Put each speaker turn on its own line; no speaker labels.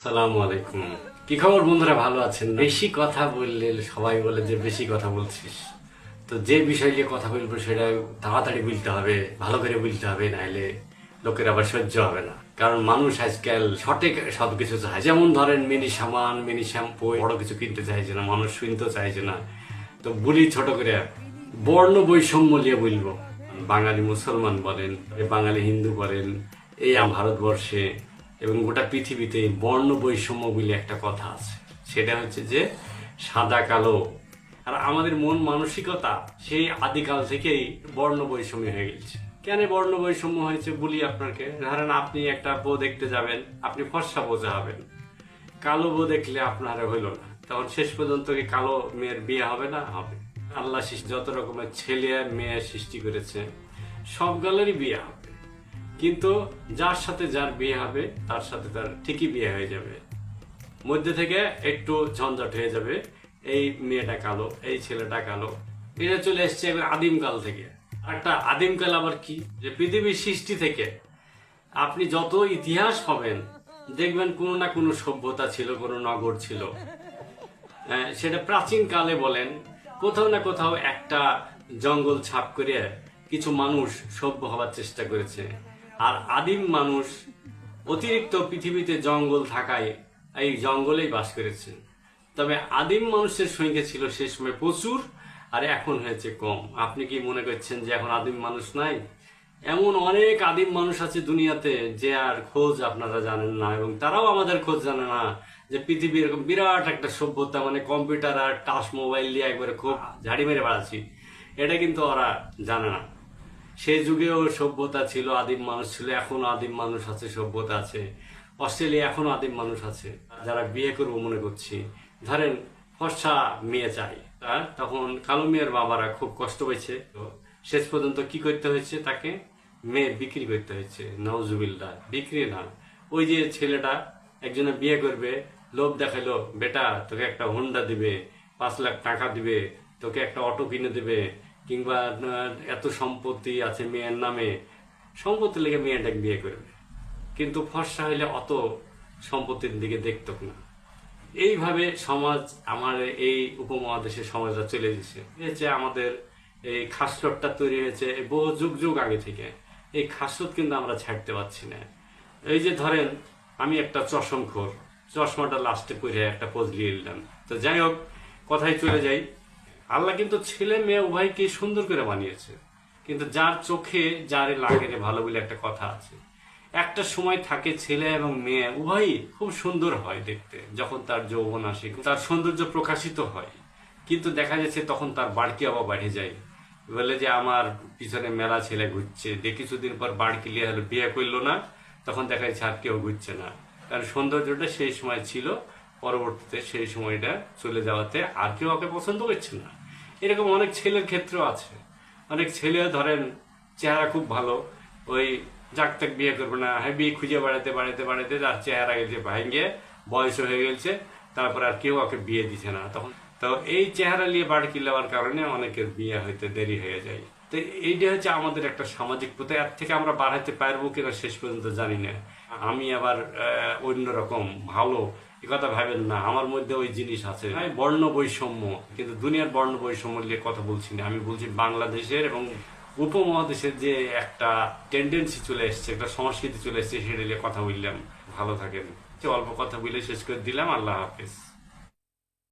সালামু আলাইকুম। কি খবর বন্ধুরা, ভালো আছেন? বেশি কথা বললে সবাই বলে যে বেশি কথা বলছিস। তো যে বিষয় নিয়ে কথা বলবো সেটা তাড়াতাড়ি বলতে হবে, ভালো করে বলতে হবে, নাহলে লোকের আবার সহ্য হবে না। কারণ মানুষ আজকাল সঠিক সবকিছু চায়। যেমন ধরেন মিনি সামান, মিনি শ্যাম্পু, বড় কিছু কিনতে চাইছে না, মানুষ শুনতে চাইছে না। তো বলি ছোট করে, বর্ণ বৈষম্য নিয়ে বলবো। বাঙালি মুসলমান বলেন, বাঙালি হিন্দু বলেন, এই ভারতবর্ষে এবং গোটা পৃথিবীতে বর্ণ বৈষম্য বলে একটা কথা আছে। সেটা হচ্ছে যে সাদা কালো। আর আমাদের মন মানসিকতা সেই আদিকাল থেকেই বর্ণ বৈষম্য হয়ে গেছে। কেন বর্ণ বৈষম্য হয়েছে বলি আপনাকে। ধরেন আপনি একটা বউ দেখতে যাবেন, আপনি ফর্সা বোঝা হবেন, কালো বউ দেখলে আপনার হইল না, তখন শেষ পর্যন্ত কি কালো মেয়ের বিয়ে হবে না? হবে। আল্লাহ যত রকমের ছেলে মেয়ে সৃষ্টি করেছে সব গালেরই বিয়ে হবে, কিন্তু যার সাথে যার বিয়ে হবে তার সাথে তার ঠিকই বিয়ে হয়ে যাবে। মধ্যে থেকে একটু ঝঞ্ঝাট হয়ে যাবে, এই মেয়েটা কালো, এই ছেলেটা কালো। এটা চলে এসছে আদিমকাল থেকে। একটা আদিমকাল আবার কি, যে পৃথিবীর সৃষ্টি থেকে আপনি যত ইতিহাস হবেন দেখবেন কোনো না কোনো সভ্যতা ছিল, কোনো নগর ছিল। সেটা প্রাচীন কালে বলেন, কোথাও না কোথাও একটা জঙ্গল ছাপ করে কিছু মানুষ সভ্য হওয়ার চেষ্টা করেছে। আর আদিম মানুষ অতিরিক্ত পৃথিবীতে জঙ্গল থাকায় এই জঙ্গলেই বাস করেছে। তবে আদিম মানুষের সংখ্যা ছিল সে সময় প্রচুর, আর এখন হয়েছে কম। আপনি কি মনে করছেন যে এখন আদিম মানুষ নাই? এমন অনেক আদিম মানুষ আছে দুনিয়াতে যে আর খোঁজ আপনারা জানেন না, এবং তারাও আমাদের খোঁজ জানে না যে পৃথিবী এরকম বিরাট একটা সভ্যতা, মানে কম্পিউটার আর টাচ মোবাইল দিয়ে একবারে খুব ঝাড়ি মেরে বেড়াচ্ছি, এটা কিন্তু ওরা জানে না। সেই যুগেও সভ্যতা ছিল, আদিম মানুষ ছিল, এখনো আদিম মানুষ আছে, সভ্যতা আছে। অস্ট্রেলিয়া এখনো আদিম মানুষ আছে। যারা বিয়ে করবো মনে করছি, ধরেন ফর্সা মেয়ে চাই, তখন কালো মেয়ের বাবারা খুব কষ্ট পেয়েছে। তো শেষ পর্যন্ত কি করতে হয়েছে, তাকে মেয়ে বিক্রি করতে হয়েছে। নাউজুবিল্লাহ, বিক্রি না, ওই যে ছেলেটা একজনে বিয়ে করবে, লোভ দেখাইলো, বেটা তোকে একটা হোন্ডা দিবে, 5 লাখ টাকা দিবে, তোকে একটা অটো কিনে দেবে, কিংবা এত সম্পত্তি আছে মেয়ের নামে, সম্পত্তি লেগে মেয়েটাকে বিয়ে করবে। কিন্তু ফর্সা হইলে অত সম্পত্তির দিকে দেখত না। এইভাবে সমাজ, আমার এই উপমহাদেশের সমাজটা চলে গেছে। যে আমাদের এই খাসলতটা তৈরি হয়েছে বহু যুগ যুগ আগে থেকে। এই খাসলত কিন্তু আমরা ছাড়তে পারছি না। এই যে ধরেন আমি একটা চশমখোর, চশমাটা লাস্টে পরে একটা পোজ দিয়ে দিলাম। তো যাই হোক, কথায় চলে যাই। আল্লাহ কিন্তু ছেলে মেয়ে উভয়কে সুন্দর করে বানিয়েছে, কিন্তু যার চোখে যার লাগে রে ভালো বলে একটা কথা আছে। একটা সময় থাকে ছেলে এবং মেয়ে উভয়ই খুব সুন্দর হয় দেখতে, যখন তার যৌবন আসে তার সৌন্দর্য প্রকাশিত হয়। কিন্তু দেখা যাচ্ছে তখন তার বাড়কি আবার বাড়ে যায়। বলে যে আমার পিছনে মেলা ছেলে ঘুরছে, দিয়ে কিছুদিন পর বাড়কি লিয়ে হলো, বিয়ে করলো না, তখন দেখা যাচ্ছে আর কেউ ঘুরছে না। কারণ সৌন্দর্যটা সেই সময় ছিল, পরবর্তীতে সেই সময়টা চলে যাওয়াতে আর কেউ ওকে পছন্দ করছে না। এরকম অনেক ছেলের ক্ষেত্রেও আছে। অনেক ছেলে ধরেন চেহারা খুব ভালো, ওই যাক তাক বিয়ে করবে না, হ্যাঁ বিয়ে খুঁজে বাড়াতে বাড়াতে বাড়াতে তার চেহারা গেছে ভাঙিয়ে, বয়স হয়ে গেছে, তারপর আর কেউ ওকে বিয়ে দিচ্ছে না। তখন তো এই চেহারা নিয়ে বাড়কি নেওয়ার কারণে অনেকের বিয়ে হইতে দেরি হয়ে যায়। তো এইটা হচ্ছে আমাদের একটা সামাজিক প্রথা। এর থেকে আমরা বাড়াতে পারবো কিনা শেষ পর্যন্ত জানি না। আমি আবার অন্যরকম ভালো, এ কথা ভাবেন না, আমার মধ্যে ওই জিনিস আছে। বর্ণ বৈষম্য, কিন্তু দুনিয়ার বর্ণ বৈষম্য নিয়ে কথা বলছি না, আমি বলছি বাংলাদেশের এবং উপমহাদেশের যে একটা টেন্ডেন্সি চলে এসছে, একটা সংস্কৃতি চলে এসছে, সেটা নিয়ে কথা বললাম। ভালো থাকেন। অল্প কথা বলে শেষ করে দিলাম। আল্লাহ হাফেজ।